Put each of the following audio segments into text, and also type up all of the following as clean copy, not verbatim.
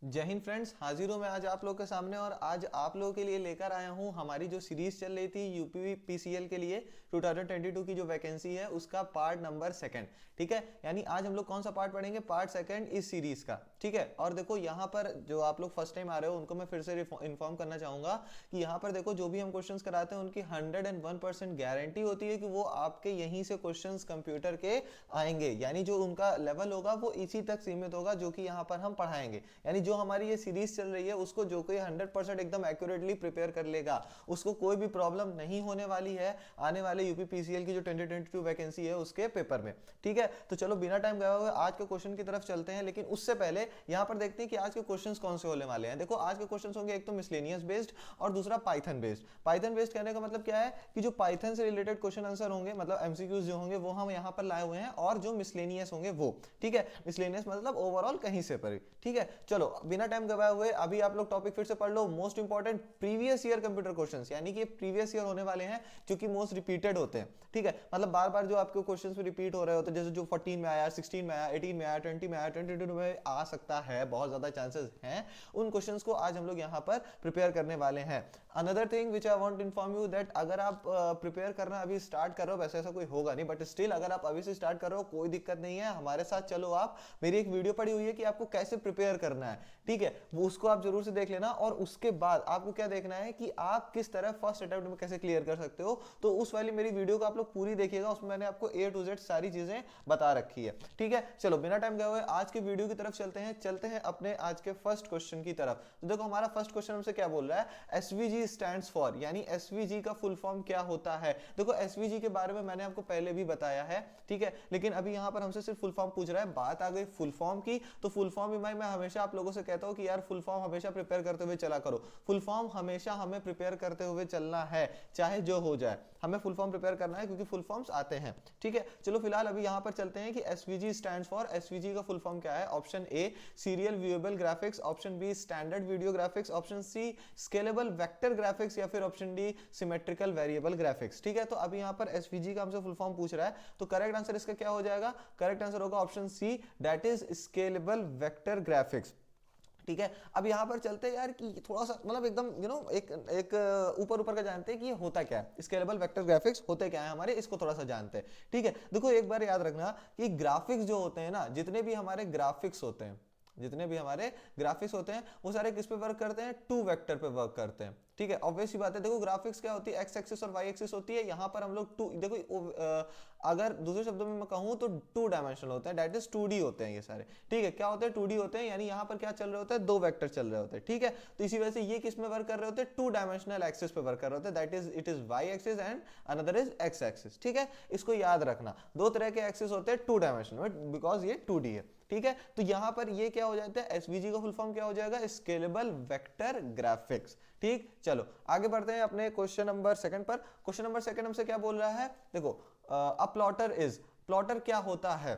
जय हिंद फ्रेंड्स, हाजिर हूँ मैं आज आप लोगों के सामने और आज आप लोगों के लिए लेकर आया हूँ हमारी जो सीरीज चल रही थी यूपी पीसीएल के लिए 2022 की जो वैकेंसी है उसका पार्ट नंबर सेकंड। ठीक है, यानी आज हम लोग कौन सा पार्ट पढ़ेंगे? पार्ट सेकंड इस सीरीज का। ठीक है, और देखो यहाँ पर जो आप लोग फर्स्ट टाइम आ रहे हो उनको मैं फिर से इन्फॉर्म करना चाहूंगा कि यहाँ पर देखो जो भी हम क्वेश्चंस कराते हैं उनकी 101% गारंटी होती है कि वो आपके यहीं से क्वेश्चंस कंप्यूटर के आएंगे, यानी जो उनका लेवल होगा वो इसी तक सीमित होगा जो कि यहाँ पर हम पढ़ाएंगे। यानी जो हमारी ये सीरीज चल रही है उसको जो कोई 100% एकदम एक्यूरेटली प्रिपेयर कर लेगा उसको कोई भी प्रॉब्लम नहीं होने वाली है आने वाले यूपी पीसीएल की जो 2022 वैकेंसी है उसके पेपर में। ठीक है, तो चलो बिना टाइम गए हुए आज के क्वेश्चन की तरफ चलते हैं, लेकिन उससे पहले यहां पर देखते हैं कि आज के क्वेश्चंस कौन से होने वाले हैं। देखो आज के क्वेश्चंस होंगे एक तो मिसलेनियस बेस्ड और दूसरा पाइथन बेस्ड। पाइथन बेस्ड कहने का मतलब क्या है कि जो पाइथन से रिलेटेड क्वेश्चन आंसर होंगे, मतलब एमसीक्यूज जो होंगे वो हम यहां पर लाए हुए हैं, और जो मिसलेनियस होंगे वो। ठीक है, मिसलेनियस मतलब ओवरऑल कहीं से पर। ठीक है, चलो बिना टाइम गवाए हुए अभी आप लोग टॉपिक फिर से पढ़ लो। Most important previous year computer questions, यानी कि प्रीवियस ईयर होने वाले हैं जो कि मोस्ट रिपीटेड होते हैं। ठीक है, मतलब बार बार जो आपके क्वेश्चंस रिपीट हो रहे होते हैं, जैसे जो 14 में आया, 16 में आया, 18 में आया, 20 में आया, 22 में आ सकता है, बहुत ज्यादा चांसेस हैं, उन क्वेश्चंस को आज हम लोग यहां पर प्रिपेयर करने वाले हैं। Another thing which I want to inform you that अगर आप प्रिपेयर करना अभी स्टार्ट कर रहे हो, वैसे ऐसा कोई होगा नहीं, बट स्टिल अगर आप अभी से स्टार्ट कर रहे हो कोई दिक्कत नहीं है, हमारे साथ चलो। आप मेरी एक वीडियो पड़ी हुई है कि आपको कैसे प्रिपेयर करना है। ठीक है, वो उसको आप जरूर से देख लेना, और उसके बाद आपको क्या देखना है कि आप किस तरह फर्स्ट अटेम्प्ट में कैसे क्लियर कर सकते हो। तो उस वाली मेरी वीडियो को आप लोग पूरी देखिएगा, उसमें मैंने आपको ए टू जेड सारी चीजें बता रखी है। ठीक है, चलो बिना टाइम गए हुए आज की वीडियो की तरफ चलते हैं अपने आज के फर्स्ट क्वेश्चन की तरफ। तो देखो हमारा फर्स्ट क्वेश्चन हमसे क्या बोल रहा है, एसवीजी स्टैंड्स फॉर, यानी एसवीजी का फुल फॉर्म क्या होता है। देखो एसवीजी के बारे में मैंने आपको पहले भी बताया है, ठीक है, लेकिन अभी यहां पर हमसे सिर्फ फुल फॉर्म पूछ रहा है। बात आ गई फुल फॉर्म की, तो फुल फॉर्म भी मैं हमेशा आप लोगों से कहता हूं कि यार फुल फॉर्म हमेशा प्रिपेयर करते हुए चला करो। फुल फॉर्म हमेशा हमें प्रिपेयर करते हुए चलना है, चाहे जो हो जाए, हमें फुल फॉर्म प्रिपेयर करना है क्योंकि फुल फॉर्म्स आते हैं। ठीक है, चलो फिलहाल अभी यहां पर चलते हैं कि एसवीजी स्टैंड्स फॉर, एसवीजी का फुल फॉर्म क्या है। Option A serial viewable graphics, option B standard video graphics, option C scalable vector graphics, या फिर option D symmetrical variable graphics. ठीक है, तो अभी यहां पर एसवीजी का हमसे फुल फॉर्म पूछ रहा है, तो करेक्ट आंसर इसका क्या हो जाएगा? करेक्ट आंसर होगा option C, that is scalable vector graphics. ठीक है, अब यहां पर चलते हैं यार कि थोड़ा सा मतलब एकदम एक ऊपर ऊपर का जानते हैं कि ये होता क्या है, स्केलेबल वेक्टर ग्राफिक्स होते क्या है हमारे, इसको थोड़ा सा जानते हैं। ठीक है, देखो एक बार याद रखना कि ग्राफिक्स जो होते हैं ना, जितने भी हमारे ग्राफिक्स होते हैं, जितने भी हमारे ग्राफिक्स होते हैं वो सारे किस पे वर्क करते हैं? टू वेक्टर पे वर्क करते हैं। ठीक है, ऑब्वियस सी बात है। देखो ग्राफिक्स क्या होती है, एक्स एक्सिस और वाई एक्सिस होती है। यहां पर हम लोग टू, देखो अगर दूसरे शब्दों में मैं कहूं तो टू डायमेंशनल होते हैं, दैट इज 2D होते हैं ये सारे। ठीक है, क्या होते हैं? 2D होते हैं, यानी यहां पर क्या चल रहे होते हैं? दो वेक्टर चल रहे होते हैं। ठीक है, तो इसी वजह से ये किस में वर्क कर रहे होते हैं? टू डायमेंशनल एक्सिस पे वर्क कर रहे होते हैं, that is it is Y axis and another is X axis. ठीक है, इसको याद रखना, दो तरह के एक्सिस होते हैं टू डायमेंशनल, बिकॉज ये 2D है। ठीक है, तो यहां पर ये क्या हो जाता है? एसवीजी का फुल फॉर्म क्या हो जाएगा? Scalable vector graphics. ठीक, चलो आगे बढ़ते हैं अपने क्वेश्चन नंबर सेकंड पर। क्वेश्चन नंबर सेकंड हमसे क्या बोल रहा है? देखो अ प्लॉटर इज, प्लॉटर क्या होता है?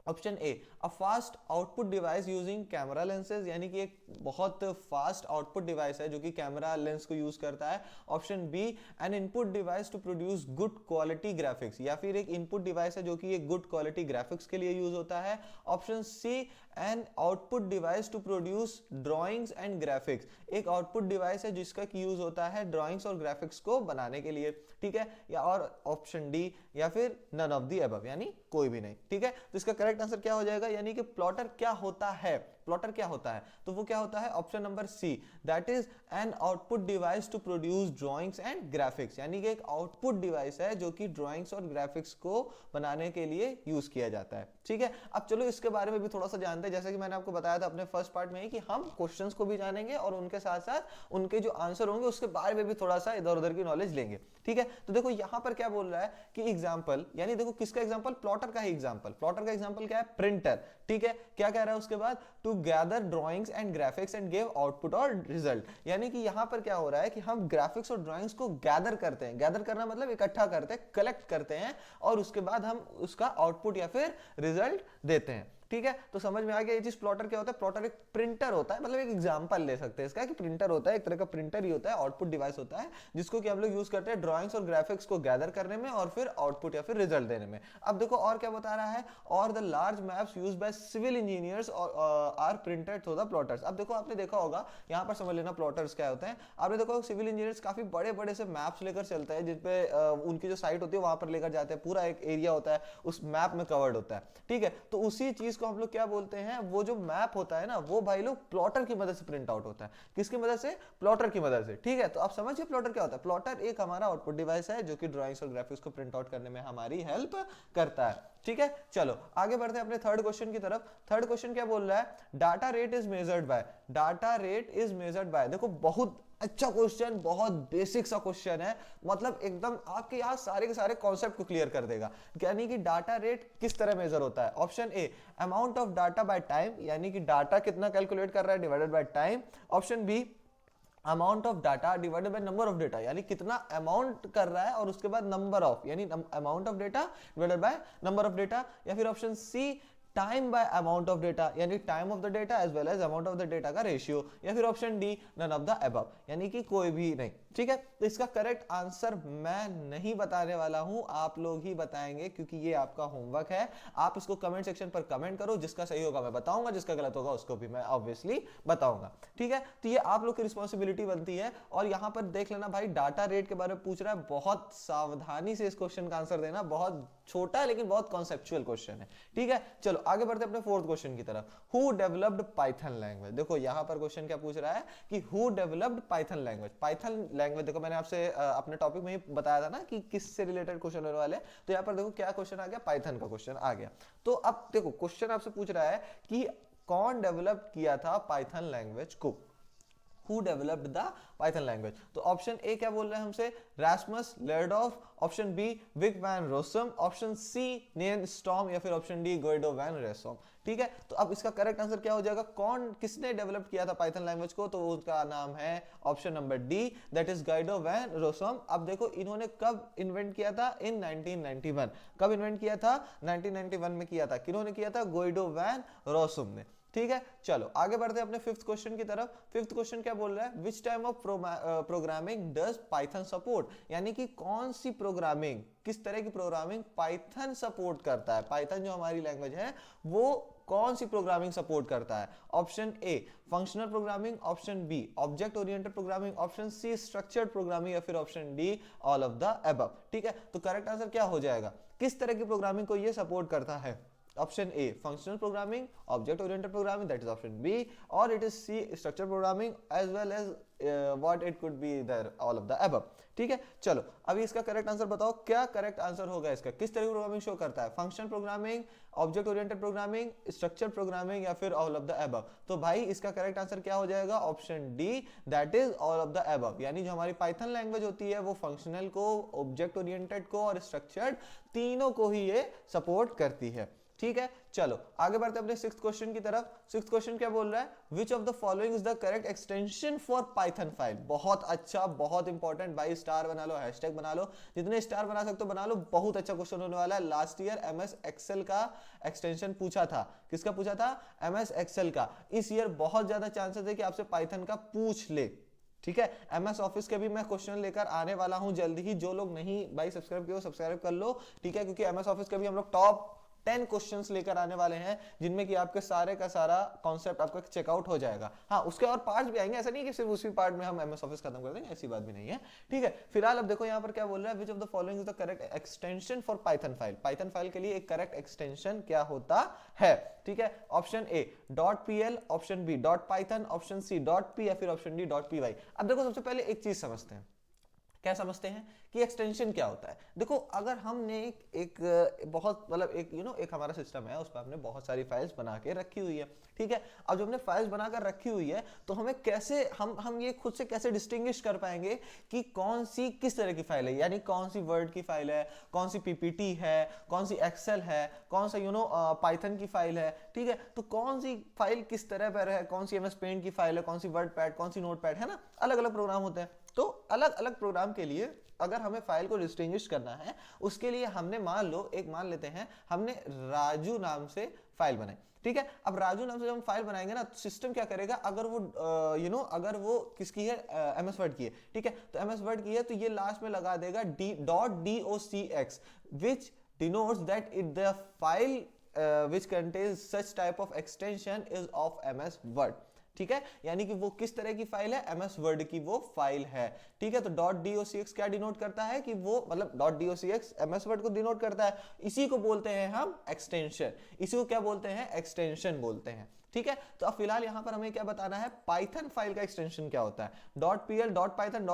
Option A a fast output device using camera lenses, यानी कि एक बहुत फास्ट आउटपुट डिवाइस है जो कि कैमरा लेंस को यूज करता है। Option B an input device to produce good quality graphics, या फिर एक इनपुट डिवाइस है जो कि एक गुड क्वालिटी ग्राफिक्स के लिए यूज होता है। Option C an output device to produce drawings and graphics, एक आउटपुट डिवाइस है जिसका यूज होता है ड्राइंग्स और ग्राफिक्स को बनाने के लिए। ठीक है, या और ऑप्शन डी या फिर नन ऑफ द अबव, यानी कोई भी नहीं। ठीक है, तो इसका करेक्ट आंसर क्या हो जाएगा? यानी कि प्लॉटर क्या होता है, प्लॉटर क्या होता है, तो वो क्या होता है? Option number C, that is an output device to produce drawings and graphics, यानी कि एक आउटपुट डिवाइस है जो कि ड्राइंग्स और ग्राफिक्स को बनाने के लिए यूज किया जाता है। ठीक है, अब चलो इसके बारे में भी थोड़ा सा जानते हैं। जैसे कि मैंने आपको बताया था अपने फर्स्ट पार्ट में ही कि हम क्वेश्चंस को भी जानेंगे और उनके साथ साथ उनके जो आंसर होंगे उसके बारे में भी थोड़ा सा इधर उधर की नॉलेज लेंगे। ठीक है, तो देखो यहां पर क्या बोल रहा है कि एग्जांपल, यानी देखो किसका एग्जांपल? प्लॉटर का ही एग्जांपल। प्लॉटर का एग्जांपल क्या है? प्रिंटर। ठीक है, क्या कह रहा है उसके बाद? To gather drawings and graphics and give output और रिजल्ट, यानी कि यहां पर क्या हो रहा है कि हम ग्राफिक्स और ड्राइंग्स को गैदर करते हैं। गैदर करना मतलब इकट्ठा करते हैं, कलेक्ट करते हैं, और उसके बाद हम उसका आउटपुट या फिर रिजल्ट देते हैं। ठीक है, तो समझ में आ गया ये चीज। प्लॉटर क्या होता है? प्लॉटर एक प्रिंटर होता है, मतलब एक एग्जांपल ले सकते हैं इसका कि प्रिंटर होता है, एक तरह का प्रिंटर ही होता है, आउटपुट डिवाइस होता है जिसको कि हम लोग यूज करते हैं ड्राइंग्स और ग्राफिक्स को गैदर करने में और फिर आउटपुट या फिर रिजल्ट देने में। अब देखो और क्या बता रहा है, और the large maps used by civil engineers are printed through the plotters. अब देखो आपने देखा होगा, यहाँ पर समझ लेना प्लॉटर्स क्या होते हैं। आपने देखो सिविल इंजीनियर्स काफी बड़े बड़े से मैप्स लेकर चलते हैं जिनपे उनकी जो साइट होती है वहां पर लेकर जाते हैं, पूरा एक एरिया होता है उस मैप में कवर्ड होता है, ठीक है। तो उसी चीज को हम लोग क्या बोलते हैं, वो जो मैप होता है ना वो भाई लोग प्लॉटर की मदद से प्रिंट आउट होता है। किसकी मदद से? प्लॉटर की मदद से, ठीक है। तो आप समझिए प्लॉटर क्या होता है। प्लॉटर एक हमारा आउटपुट डिवाइस है जो कि ड्राइंग्स और ग्राफिक्स को प्रिंट आउट करने में हमारी हेल्प करता है, ठीक है। चलो आगे बढ़ते हैं अपने थर्ड क्वेश्चन की तरफ। थर्ड क्वेश्चन क्या बोल रहा है? Data rate is measured by, data rate is measured by. देखो बहुत अच्छा क्वेश्चन, बहुत बेसिक सा क्वेश्चन है, मतलब एकदम आपके यहाँ सारे के सारे कॉन्सेप्ट को क्लियर कर देगा। यानी कि डाटा रेट किस तरह मेजर होता है? Option A amount of data by time, यानी कि डाटा कितना कैलकुलेट कर रहा है divided by time. Option B amount of data divided by number of data, यानी कितना अमाउंट कर रहा है और उसके बाद नंबर ऑफ, यानी amount of data divided by number of data. या फिर option C time by amount of data, यानी time of the data as well as amount of the data का रेशियो। या फिर option D none of the above, यानी कि कोई भी नहीं, ठीक है। तो इसका करेक्ट आंसर मैं नहीं बताने वाला हूं, आप लोग ही बताएंगे क्योंकि ये आपका होमवर्क है। आप इसको कमेंट सेक्शन पर कमेंट करो, जिसका सही होगा मैं बताऊंगा, जिसका गलत होगा उसको भी मैं ऑब्वियसली बताऊंगा, ठीक है। तो ये आप लोग की रिस्पॉन्सिबिलिटी बनती है। और यहां पर देख लेना भाई, डाटा रेट के बारे में पूछ रहा है, बहुत सावधानी से इस क्वेश्चन का आंसर देना, बहुत छोटा है लेकिन बहुत कॉन्सेप्चुअल क्वेश्चन है, ठीक है। चलो आगे बढ़ते हैं अपने फोर्थ क्वेश्चन की तरफ। Who developed Python language? देखो यहां पर क्वेश्चन क्या पूछ रहा है कि who developed Python language. Python language देखो मैंने आपसे अपने टॉपिक में ही बताया था ना कि किससे रिलेटेड क्वेश्चन होने वाले हैं। तो यहाँ पर देखो क्या क्वेश्चन आ गया, पाइथन का क्वेश्चन आ गया। तो अब देखो क्वेश्चन आपसे पूछ रहा है कि कौन डेवलप किया था पाइथन लैंग्वेज को? Who developed the Python language? तो ऑप्शन ए क्या बोल रहे हैं हमसे? Rasmus Lerdorf, option B Vic van Rossum, option C Neon Storm, या फिर option D Guido van Rossum, ठीक है। तो अब इसका करेक्ट आंसर क्या हो जाएगा? कौन किसने डेवलप किया था पाइथन लैंग्वेज को? तो उसका नाम है option number D, that is Guido van Rossum. अब देखो इन्होंने कब इन्वेंट किया था? इन 1991। कब इन्वेंट किया था? 1991 में किया था। किन्होंने किया था? गोइडो वैन रोसम ने, ठीक है। चलो आगे बढ़ते हैं अपने फिफ्थ क्वेश्चन की तरफ। फिफ्थ क्वेश्चन क्या बोल रहा है? Which time of programming does Python support, यानी कि कौन सी प्रोग्रामिंग, किस तरह की प्रोग्रामिंग पाइथन सपोर्ट करता है। पाइथन जो हमारी लैंग्वेज है वो कौन सी प्रोग्रामिंग सपोर्ट करता है? Option A functional programming, option B object oriented programming, option C structured programming, या फिर option D all of the above, ठीक है। तो करेक्ट आंसर क्या हो जाएगा? किस तरह की प्रोग्रामिंग को ये सपोर्ट करता है? Option A functional programming, object oriented programming, that is option B, or it is C structured programming, as well as what it could be there all of the above, ठीक है। चलो अभी इसका correct answer बताओ, क्या correct answer होगा इसका? किस तरह की प्रोग्रामिंग शो करता है? Functional programming, object oriented programming, structured programming, या फिर ऑल ऑफ द अबव? तो भाई इसका करेक्ट आंसर क्या हो जाएगा? Option D, that is all of the above. यानी जो हमारी पाइथन लैंग्वेज होती है वो फंक्शनल को, ऑब्जेक्ट ओरिएंटेड को और स्ट्रक्चर्ड तीनों को ही ये सपोर्ट करती है, ठीक है। चलो आगे बढ़ते हैं अपने सिक्स्थ क्वेश्चन की तरफ। सिक्स्थ क्वेश्चन क्या बोल रहा है? Which of the following is the correct extension for Python file? बहुत अच्छा, बहुत इंपॉर्टेंट भाई, स्टार बना लो, हैशटैग बना लो, जितने स्टार बना सकते हो बना लो, बहुत अच्छा क्वेश्चन होने वाला है। लास्ट ईयर एमएस एक्सेल का एक्सटेंशन पूछा था। किसका पूछा था? एमएस एक्सेल का। इस ईयर बहुत ज्यादा चांसेस है कि आपसे पाइथन का पूछ ले, ठीक है। एमएस ऑफिस के भी मैं क्वेश्चन लेकर आने वाला हूं जल्दी ही। जो लोग नहीं भाई सब्सक्राइब किए सब्सक्राइब कर लो, ठीक है, क्योंकि एमएस ऑफिस के भी हम लोग टॉप 10 क्वेश्चंस लेकर आने वाले हैं जिनमें कि आपके सारे का सारा कॉन्सेप्ट आपका चेकआउट हो जाएगा। हाँ उसके और पार्ट्स भी आएंगे, ऐसा नहीं कि सिर्फ उसी पार्ट में हम एमएस ऑफिस खत्म कर देंगे, ऐसी बात भी नहीं है, ठीक है। फिलहाल अब देखो यहाँ पर क्या बोल रहा है? Which of the following is the correct extension for Python file? Python file के लिए एक करेक्ट एक्सटेंशन क्या होता है, ठीक है। Option A .pl, option B .python, option C .p, या फिर ऑप्शन डी .py। अब देखो सबसे पहले एक चीज समझते हैं, क्या समझते हैं कि एक्सटेंशन क्या होता है। देखो अगर हमने एक बहुत मतलब एक हमारा सिस्टम है, उस पर हमने बहुत सारी फाइल्स बना के रखी हुई है, ठीक है। अब जब हमने फाइल्स बनाकर रखी हुई है तो हमें कैसे हम ये खुद से कैसे डिस्टिंग्विश कर पाएंगे कि कौन सी किस तरह की फाइल है, यानी कौन सी वर्ड की फाइल है, कौन सी पीपीटी है, कौन सी एक्सेल है, कौन सा पाइथन की फाइल है, ठीक है। तो कौन सी फाइल किस तरह पर है, कौन सी एमएस पेंट की फाइल है, कौन सी वर्डपैड, कौन सी नोटपैड, है ना, अलग अलग प्रोग्राम होते हैं। तो अलग अलग प्रोग्राम के लिए अगर हमें फाइल को डिस्टिंग्विश करना है, उसके लिए हमने मान लेते हैं हमने राजू नाम से फाइल बनाई, ठीक है। अब राजू नाम से जब हम फाइल बनाएंगे ना, तो सिस्टम क्या करेगा, अगर वो अगर वो किसकी है, एमएस वर्ड की है, ठीक है, तो एमएस वर्ड की है तो ये लास्ट में लगा देगा .docx which denotes that it the file which contains such type of extension is of MS Word, ठीक है। यानी कि वो किस तरह की फाइल है, एमएस वर्ड की वो फाइल है, ठीक है। तो .docx क्या डिनोट करता है कि वो मतलब .docx एमएस वर्ड को डिनोट करता है, इसी को बोलते हैं हम एक्सटेंशन, इसी को क्या बोलते हैं, एक्सटेंशन बोलते हैं, ठीक है। तो अब फिलहाल यहां पर हमें क्या बताना है, पाइथन फाइल का एक्सटेंशन क्या होता है, .pl .python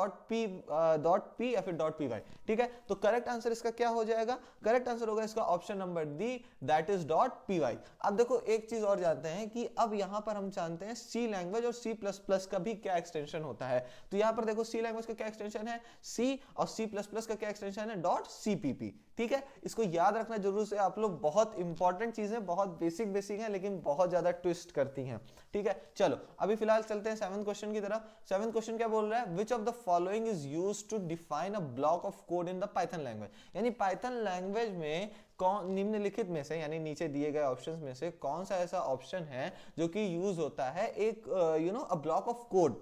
.p या फिर .py, ठीक है। तो करेक्ट आंसर इसका क्या हो जाएगा, करेक्ट आंसर होगा इसका option number D, that is .py। अब देखो एक चीज और जानते हैं कि अब यहां पर हम जानते हैं सी लैंग्वेज और सी प्लस प्लस का भी क्या एक्सटेंशन होता है। तो यहां पर देखो सी लैंग्वेज का क्या एक्सटेंशन है सी, और सी प्लस प्लस का क्या एक्सटेंशन है .cpp, ठीक है। इसको याद रखना जरूर से आप लोग, बहुत इंपॉर्टेंट चीजें, बहुत बेसिक है लेकिन बहुत ज्यादा ट्विस्ट करती हैं, ठीक है। चलो अभी फिलहाल चलते हैं 7th क्वेश्चन की तरफ। 7th क्वेश्चन क्या बोल रहा है, which of the following is used to define a block of code in the Python language, यानी पाइथन लैंग्वेज में कौन निम्नलिखित में से, यानी नीचे दिए गए ऑप्शंस में से कौन सा ऐसा ऑप्शन है जो कि यूज होता है एक अ ब्लॉक ऑफ कोड,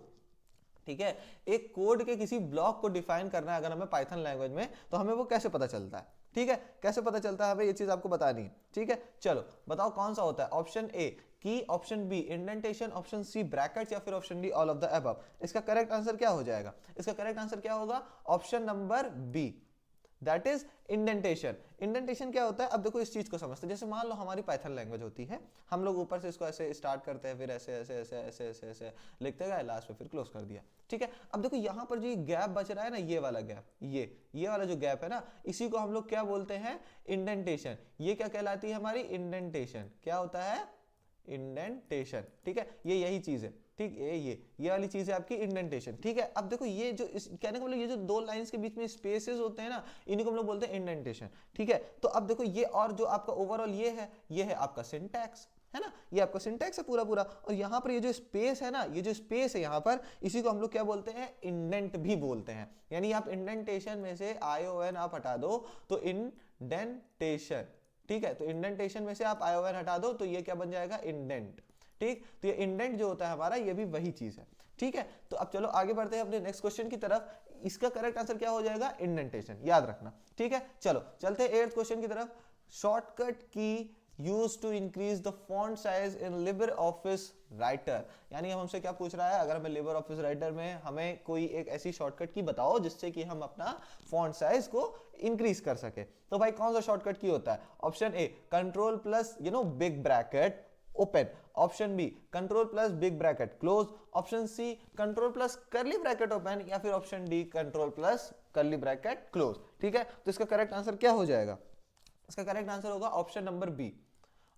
ठीक है। एक कोड के किसी ब्लॉक को डिफाइन करना है अगर हमें पाइथन लैंग्वेज में, तो हमें वो कैसे पता चलता है, ठीक है, कैसे पता चलता है हमें, ये चीज आपको बतानी है, ठीक है। चलो बताओ कौन सा होता है, option A key, option B indentation, option C brackets, या फिर option D all of the above. इसका करेक्ट आंसर क्या हो जाएगा, इसका करेक्ट आंसर क्या होगा, option number B, that is indentation. Indentation क्या होता है, अब देखो इस चीज को समझते हैं, जैसे मान लो हमारी पाइथन लैंग्वेज होती है, हम लोग ऊपर से इसको ऐसे स्टार्ट करते हैं, फिर ऐसे ऐसे ऐसे ऐसे ऐसे ऐसे लिखते गए, लास्ट में फिर क्लोज कर दिया, ठीक है। अब देखो यहाँ पर जो ये गैप बच रहा है ना, ये वाला गैप, ये वाला जो गैप है ना, इसी को हम लोग क्या बोलते हैं, इंडेंटेशन। ये क्या कहलाती है हमारी, इंडेंटेशन। क्या होता है, इंडेंटेशन, ठीक है, ये यही चीज है, ठीक है, ये वाली चीज है आपकी इंडेंटेशन, ठीक है। अब देखो ये जो कहने का मतलब ये जो दो लाइंस के बीच में स्पेसेस होते हैं ना, इन्हीं को हम लोग बोलते हैं इंडेंटेशन, ठीक है। तो अब देखो ये, और जो आपका ओवरऑल ये है आपका सिंटैक्स, है ना, ये आपका सिंटैक्स है पूरा पूरा, और यहाँ पर ये जो स्पेस है ना, ये जो स्पेस है यहाँ पर, इसी को हम लोग क्या बोलते हैं, इंडेंट भी बोलते हैं। यानी आप इंडेंटेशन में से ION आप हटा दो तो इंडेंटेशन, ठीक है, तो इंडेंटेशन में से आप ION हटा दो तो ये क्या बन जाएगा, इंडेंट, ठीक। तो ये इंडेंट जो होता है हमारा, ये भी वही चीज है, ठीक है। तो अब चलो आगे बढ़ते हैं अपने नेक्स्ट क्वेश्चन की तरफ। इसका करेक्ट आंसर क्या हो जाएगा, इंडेंटेशन, याद रखना, ठीक है। चलो चलते हैं 8th क्वेश्चन की तरफ। शॉर्टकट की used to increase the font size in LibreOffice Writer, यानी हमसे क्या पूछ रहा है, अगर हमें LibreOffice Writer में हमें कोई एक ऐसी शॉर्टकट की बताओ जिससे कि हम अपना फॉन्ट साइज को इंक्रीज कर सके। तो भाई कौन सा शॉर्टकट की होता है, option A control plus big bracket open, option B control plus big bracket close, option C control plus curly bracket open, या फिर option D control plus curly bracket close, ठीक है। तो इसका करेक्ट आंसर क्या हो जाएगा, इसका करेक्ट आंसर होगा option number B,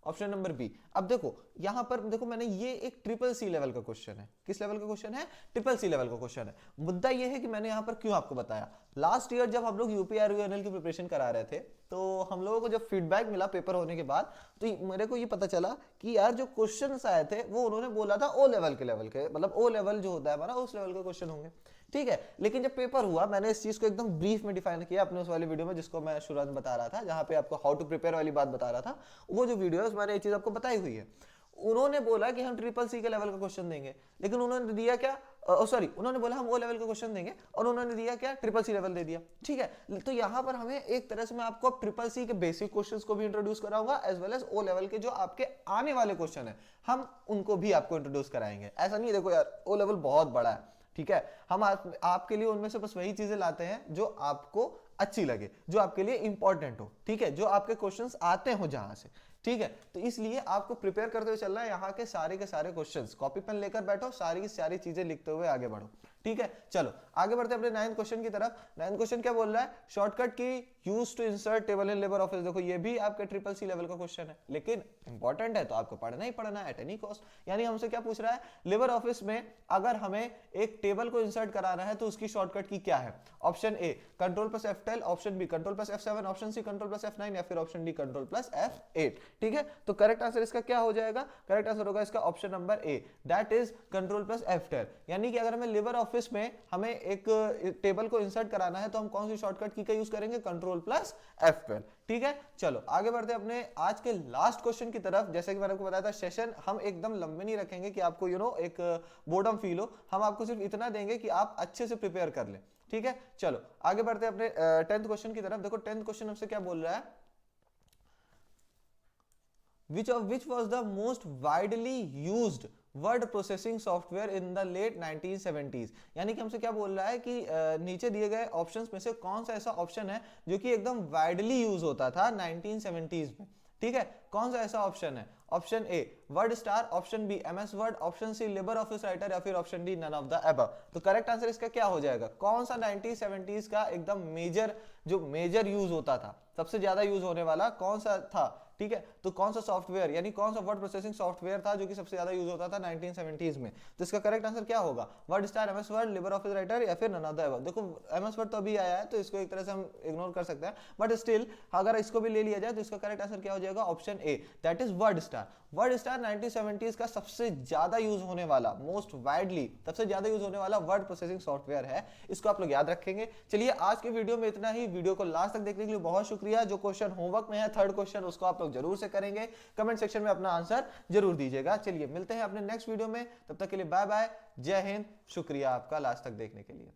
option number B. अब देखो यहां पर देखो, मैंने ये एक CCC लेवल का क्वेश्चन है, किस लेवल का क्वेश्चन है, CCC लेवल का क्वेश्चन है। मुद्दा ये है कि मैंने यहां पर क्यों आपको बताया, लास्ट ईयर जब हम लोग UPRUNL की प्रिपरेशन करा रहे थे, तो हम लोगों को जब फीडबैक मिला पेपर होने के बाद, तो मेरे को ये पता चला कि यार जो क्वेश्चंस आए थे वो उन्होंने बोला था O लेवल के, मतलब O लेवल जो होता है हमारा, उस लेवल के क्वेश्चन होंगे, ठीक है। लेकिन जब पेपर हुआ, मैंने इस चीज को एकदम ब्रीफ में डिफाइन किया अपने उस वाली वीडियो में, जिसको मैं शुरुआत में बता रहा था, जहां पे आपको हाउ टू प्रिपेयर वाली बात बता रहा था, वो जो वीडियो है उसमें मैंने ये चीज आपको बताई हुई है। उन्होंने बोला कि हम CCC के लेवल का क्वेश्चन देंगे, लेकिन उन्होंने दिया क्या, उन्होंने बोला हम O लेवल का क्वेश्चन देंगे, और उन्होंने दिया क्या, CCC लेवल दे दिया, ठीक है। तो यहाँ पर हमें एक तरह से मैं आपको CCC के बेसिक क्वेश्चंस को भी इंट्रोड्यूस कराऊंगा, as well as O level के जो आपके आने वाले क्वेश्चन है, हम उनको भी आपको इंट्रोड्यूस कराएंगे। ऐसा नहीं, देखो यार O लेवल बहुत बड़ा है, ठीक है, हम आपके लिए उनमें से बस वही चीजें लाते हैं जो आपको अच्छी लगे, जो आपके लिए इंपॉर्टेंट हो, ठीक है, जो आपके क्वेश्चंस आते हो जहां से, ठीक है। तो इसलिए आपको प्रिपेयर करते हुए चलना है, यहाँ के सारे क्वेश्चंस कॉपी पेन लेकर बैठो, सारी की सारी चीजें लिखते हुए आगे बढ़ो, ठीक है। चलो आगे बढ़ते हैं अपने 9th क्वेश्चन की तरफ। 9th क्वेश्चन क्या बोल रहा है, shortcut key used to insert table in LibreOffice। देखो ये भी आपके CCC लेवल का क्वेश्चन है, लेकिन इंपॉर्टेंट है तो आपको पढ़ना ही पढ़ना है एट एनी कॉस्ट। यानी हमसे क्या पूछ रहा है, LibreOffice में अगर हमें एक टेबल को इंसर्ट कराना है तो उसकी शॉर्टकट की क्या है, option A control plus F12, option B control plus F7, option C control plus F9, या फिर option D control plus F8, ठीक है। तो करेक्ट आंसर इसका क्या हो जाएगा, करेक्ट आंसर होगा इसका option number A, that is control plus F12। यानी कि अगर हमें LibreOffice ऑफिस में हमें एक टेबल को इंसर्ट कराना है तो हम कौन सी शॉर्टकट की का यूज करेंगे, Ctrl+F12। ठीक है, चलो आगे बढ़ते हैं अपने आज के लास्ट क्वेश्चन की तरफ। जैसे कि मैंने आपको बताया था, सेशन हम एकदम लंबे नहीं रखेंगे कि आपको एक बोर्डम फील हो, हम आपको सिर्फ इतना देंगे कि आप अच्छे से प्रिपेयर कर लें। ठीक है, चलो आगे बढ़ते हैं अपने 10th क्वेश्चन की तरफ। देखो 10th क्वेश्चन हमसे क्या बोल रहा है, which was the most widely used word processing software in the late 1970s। यानी कि हमसे क्या बोल रहा है कि नीचे दिए गए ऑप्शंस में से कौन सा ऐसा ऑप्शन है जो कि एकदम वाइडली यूज होता था 1970s में। ठीक है, कौन सा ऐसा ऑप्शन है? Option A Word Star, option B MS Word, option C Libre Office Writer, या फिर option D none of the above. तो करेक्ट आंसर इसका क्या हो जाएगा? कौन सा 1970s का एकदम मेजर यूज होता था, सबसे ज्यादा यूज होने वाला कौन सा था? ठीक है, तो कौन सा सॉफ्टवेयर यानी कौन सा वर्ड प्रोसेसिंग सॉफ्टवेयर था जो कि सबसे ज्यादा यूज होता था 1970s में? तो इसका करेक्ट आंसर क्या होगा? Word star, MS word, Libre Office Writer, या फिर नन ऑफ द अबव। देखो एमएस वर्ड तो अभी आया है तो इसको एक तरह से हम इग्नोर कर सकते हैं, बट स्टिल अगर इसको भी ले लिया जाए तो इसका करेक्ट आंसर क्या हो जाएगा? Option A, that is word star. Word star 1970s का सबसे ज्यादा यूज होने वाला, मोस्ट वाइडली सबसे ज्यादा यूज होने वाला वर्ड प्रोसेसिंग सॉफ्टवेयर है। इसको आप लोग याद रखेंगे। चलिए आज के वीडियो में इतना ही। वीडियो को लास्ट तक देखने के लिए बहुत शुक्रिया। जो क्वेश्चन होमवर्क में है 3rd क्वेश्चन, उसको आप लोग जरूर से करेंगे। कमेंट सेक्शन में अपना आंसर जरूर दीजिएगा। चलिए मिलते हैं अपने नेक्स्ट वीडियो में, तब तक के लिए बाय बाय, जय हिंद, शुक्रिया आपका लास्ट तक देखने के लिए।